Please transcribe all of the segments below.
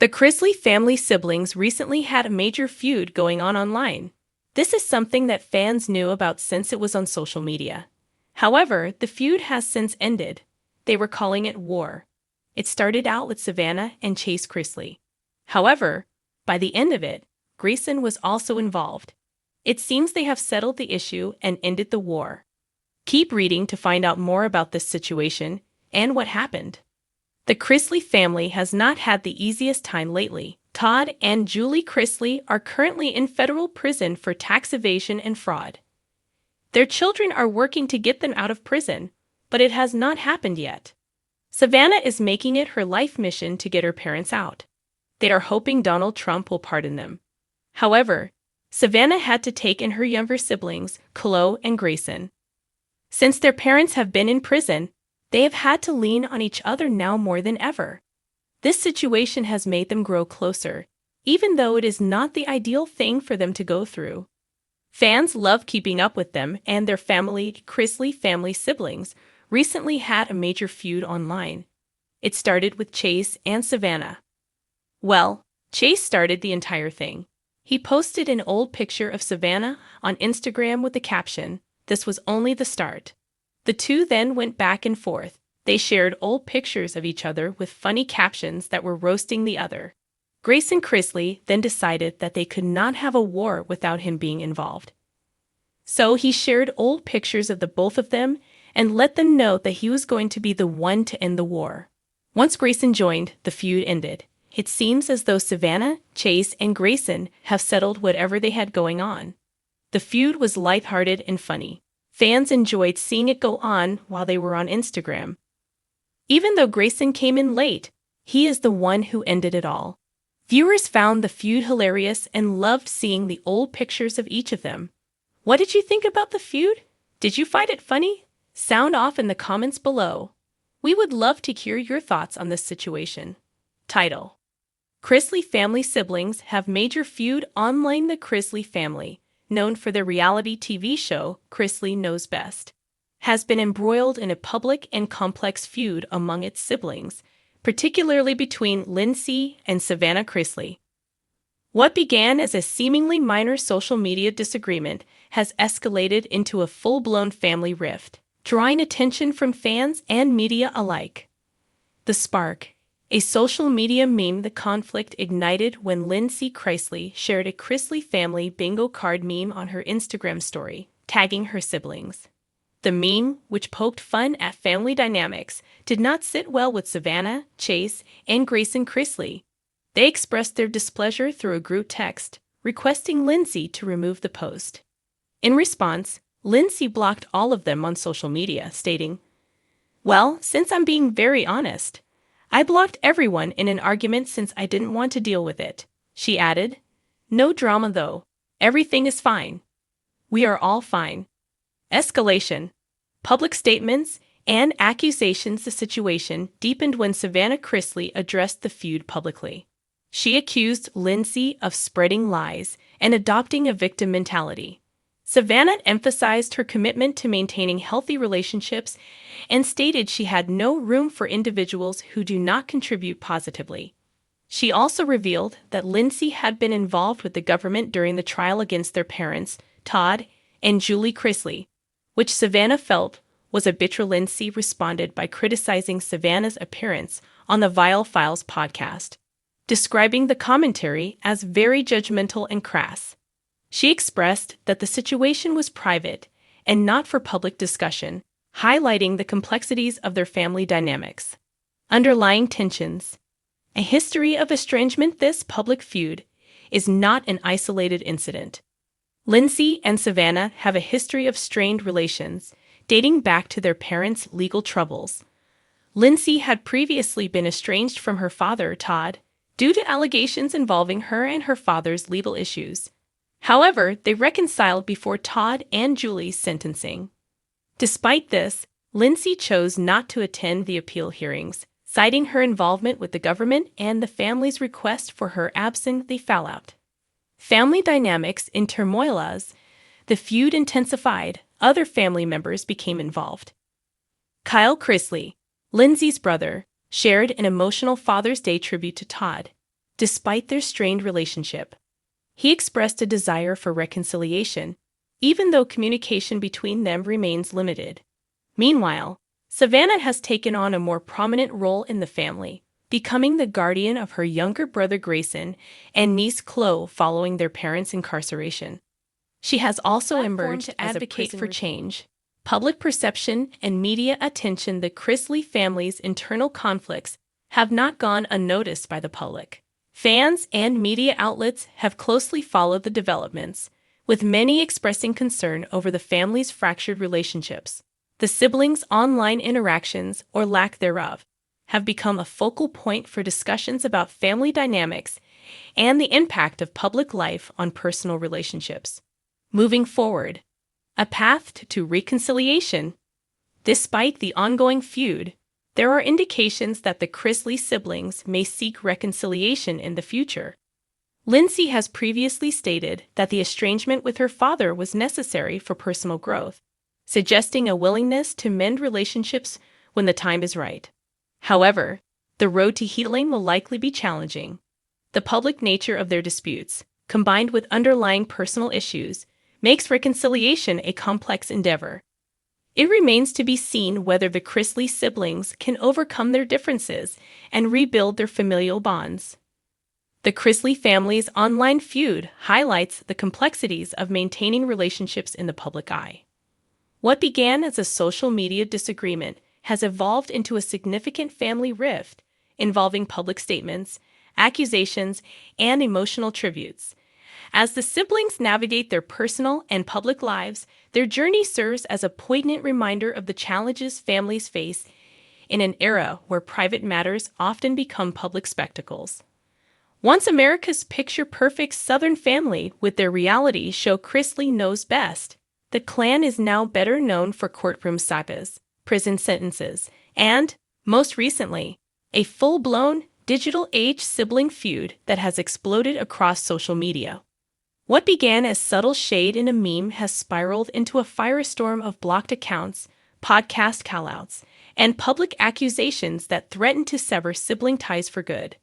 The Chrisley family siblings recently had a major feud going on online. This is something that fans knew about since it was on social media. However, the feud has since ended. They were calling it war. It started out with Savannah and Chase Chrisley. However, by the end of it, Grayson was also involved. It seems they have settled the issue and ended the war. Keep reading to find out more about this situation and what happened. The Chrisley family has not had the easiest time lately. Todd and Julie Chrisley are currently in federal prison for tax evasion and fraud. Their children are working to get them out of prison, but it has not happened yet. Savannah is making it her life mission to get her parents out. They are hoping Donald Trump will pardon them. However, Savannah had to take in her younger siblings, Chloe and Grayson. Since their parents have been in prison, they have had to lean on each other now more than ever. This situation has made them grow closer, even though it is not the ideal thing for them to go through. Fans love keeping up with them, and their Chrisley family siblings recently had a major feud online. It started with Chase and Savannah. Well, Chase started the entire thing. He posted an old picture of Savannah on Instagram with the caption, "This was only the start." The two then went back and forth. They shared old pictures of each other with funny captions that were roasting the other. Grayson Chrisley then decided that they could not have a war without him being involved. So he shared old pictures of the both of them and let them know that he was going to be the one to end the war. Once Grayson joined, the feud ended. It seems as though Savannah, Chase, and Grayson have settled whatever they had going on. The feud was lighthearted and funny. Fans enjoyed seeing it go on while they were on Instagram. Even though Grayson came in late, he is the one who ended it all. Viewers found the feud hilarious and loved seeing the old pictures of each of them. What did you think about the feud? Did you find it funny? Sound off in the comments below. We would love to hear your thoughts on this situation. Title: Chrisley family siblings have major feud online. The Chrisley family, known for their reality TV show Chrisley Knows Best, has been embroiled in a public and complex feud among its siblings, particularly between Lindsay and Savannah Chrisley. What began as a seemingly minor social media disagreement has escalated into a full-blown family rift, drawing attention from fans and media alike. The spark, a social media meme. The conflict ignited when Lindsay Chrisley shared a Chrisley family bingo card meme on her Instagram story, tagging her siblings. The meme, which poked fun at family dynamics, did not sit well with Savannah, Chase, and Grayson Chrisley. They expressed their displeasure through a group text, requesting Lindsay to remove the post. In response, Lindsay blocked all of them on social media, stating, "Well, since I'm being very honest, I blocked everyone in an argument since I didn't want to deal with it." She added, "No drama though. Everything is fine. We are all fine." Escalation, public statements, and accusations. The situation deepened when Savannah Chrisley addressed the feud publicly. She accused Lindsay of spreading lies and adopting a victim mentality. Savannah emphasized her commitment to maintaining healthy relationships and stated she had no room for individuals who do not contribute positively. She also revealed that Lindsay had been involved with the government during the trial against their parents, Todd and Julie Chrisley, which Savannah felt was arbitral. Lindsay responded by criticizing Savannah's appearance on the Vile Files podcast, describing the commentary as very judgmental and crass. She expressed that the situation was private and not for public discussion, highlighting the complexities of their family dynamics. Underlying tensions. A history of estrangement. This public feud is not an isolated incident. Lindsay and Savannah have a history of strained relations, dating back to their parents' legal troubles. Lindsay had previously been estranged from her father, Todd, due to allegations involving her and her father's legal issues. However, they reconciled before Todd and Julie's sentencing. Despite this, Lindsay chose not to attend the appeal hearings, citing her involvement with the government and the family's request for her absence. The fallout. Family dynamics in turmoil. As the feud intensified, other family members became involved. Kyle Chrisley, Lindsay's brother, shared an emotional Father's Day tribute to Todd, despite their strained relationship. He expressed a desire for reconciliation, even though communication between them remains limited. Meanwhile, Savannah has taken on a more prominent role in the family, becoming the guardian of her younger brother Grayson and niece Chloe following their parents' incarceration. She has also emerged to advocate for change. Public perception and media attention. The Chrisley family's internal conflicts have not gone unnoticed by the public. Fans and media outlets have closely followed the developments, with many expressing concern over the family's fractured relationships. The siblings' online interactions, or lack thereof, have become a focal point for discussions about family dynamics and the impact of public life on personal relationships. Moving forward, a path to reconciliation. Despite the ongoing feud, there are indications that the Chrisley siblings may seek reconciliation in the future. Lindsay has previously stated that the estrangement with her father was necessary for personal growth, suggesting a willingness to mend relationships when the time is right. However, the road to healing will likely be challenging. The public nature of their disputes, combined with underlying personal issues, makes reconciliation a complex endeavor. It remains to be seen whether the Chrisley siblings can overcome their differences and rebuild their familial bonds. The Chrisley family's online feud highlights the complexities of maintaining relationships in the public eye. What began as a social media disagreement has evolved into a significant family rift involving public statements, accusations, and emotional tributes. As the siblings navigate their personal and public lives, their journey serves as a poignant reminder of the challenges families face in an era where private matters often become public spectacles. Once America's picture-perfect Southern family with their reality show Chrisley Knows Best, the clan is now better known for courtroom sagas, prison sentences, and, most recently, a full-blown, digital-age sibling feud that has exploded across social media. What began as subtle shade in a meme has spiraled into a firestorm of blocked accounts, podcast call-outs, and public accusations that threaten to sever sibling ties for good.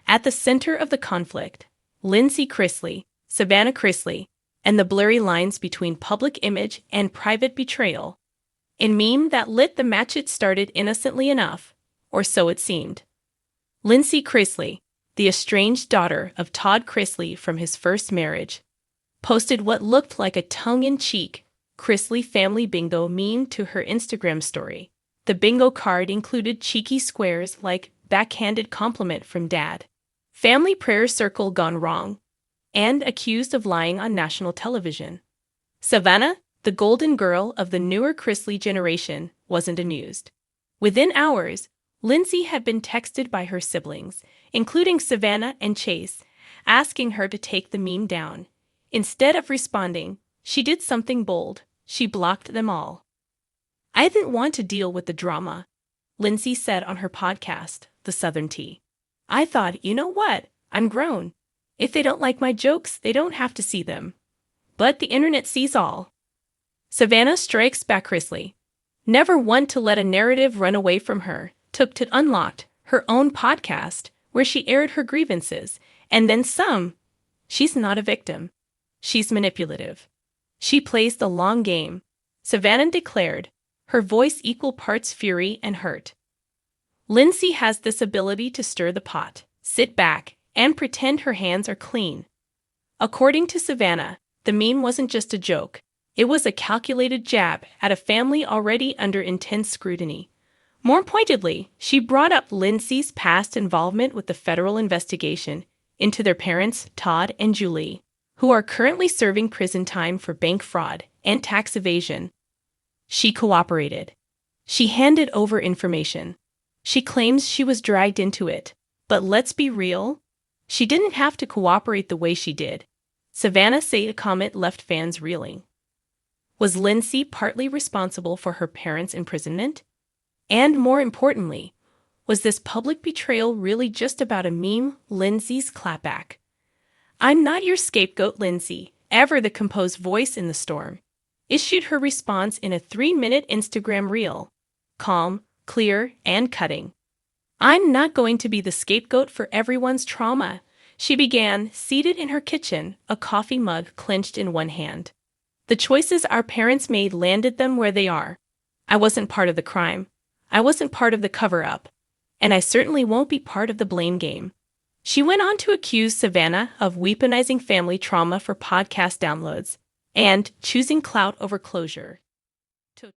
At the center of the conflict, Lindsay Chrisley, Savannah Chrisley, and the blurry lines between public image and private betrayal. A meme that lit the match. It started innocently enough, or so it seemed. Lindsay Chrisley, the estranged daughter of Todd Chrisley from his first marriage, posted what looked like a tongue-in-cheek Chrisley family bingo meme to her Instagram story. The bingo card included cheeky squares like backhanded compliment from dad, family prayer circle gone wrong, and accused of lying on national television. Savannah, the golden girl of the newer Chrisley generation, wasn't amused. Within hours, Lindsay had been texted by her siblings, including Savannah and Chase, asking her to take the meme down. Instead of responding, she did something bold. She blocked them all. "I didn't want to deal with the drama," Lindsay said on her podcast, The Southern Tea. "I thought, you know what? I'm grown. If they don't like my jokes, they don't have to see them. But the internet sees all." Savannah strikes back. Chrisley, never one to let a narrative run away from her, took to Unlocked, her own podcast, where she aired her grievances, and then some. She's not a victim. She's manipulative. She plays the long game, Savannah declared, her voice equal parts fury and hurt. Lindsay has this ability to stir the pot, sit back, and pretend her hands are clean. According to Savannah, the meme wasn't just a joke. It was a calculated jab at a family already under intense scrutiny. More pointedly, she brought up Lindsay's past involvement with the federal investigation into their parents, Todd and Julie, who are currently serving prison time for bank fraud and tax evasion. She cooperated. She handed over information. She claims she was dragged into it, but let's be real, she didn't have to cooperate the way she did. Savannah said a comment left fans reeling. Was Lindsay partly responsible for her parents' imprisonment? And more importantly, was this public betrayal really just about a meme? Lindsay's clapback. "I'm not your scapegoat," Lindsay, ever the composed voice in the storm, issued her response in a 3-minute Instagram reel. Calm, clear, and cutting. I'm not going to be the scapegoat for everyone's trauma, she began, seated in her kitchen, a coffee mug clenched in one hand. The choices our parents made landed them where they are. I wasn't part of the crime. I wasn't part of the cover-up. And I certainly won't be part of the blame game. She went on to accuse Savannah of weaponizing family trauma for podcast downloads and choosing clout over closure.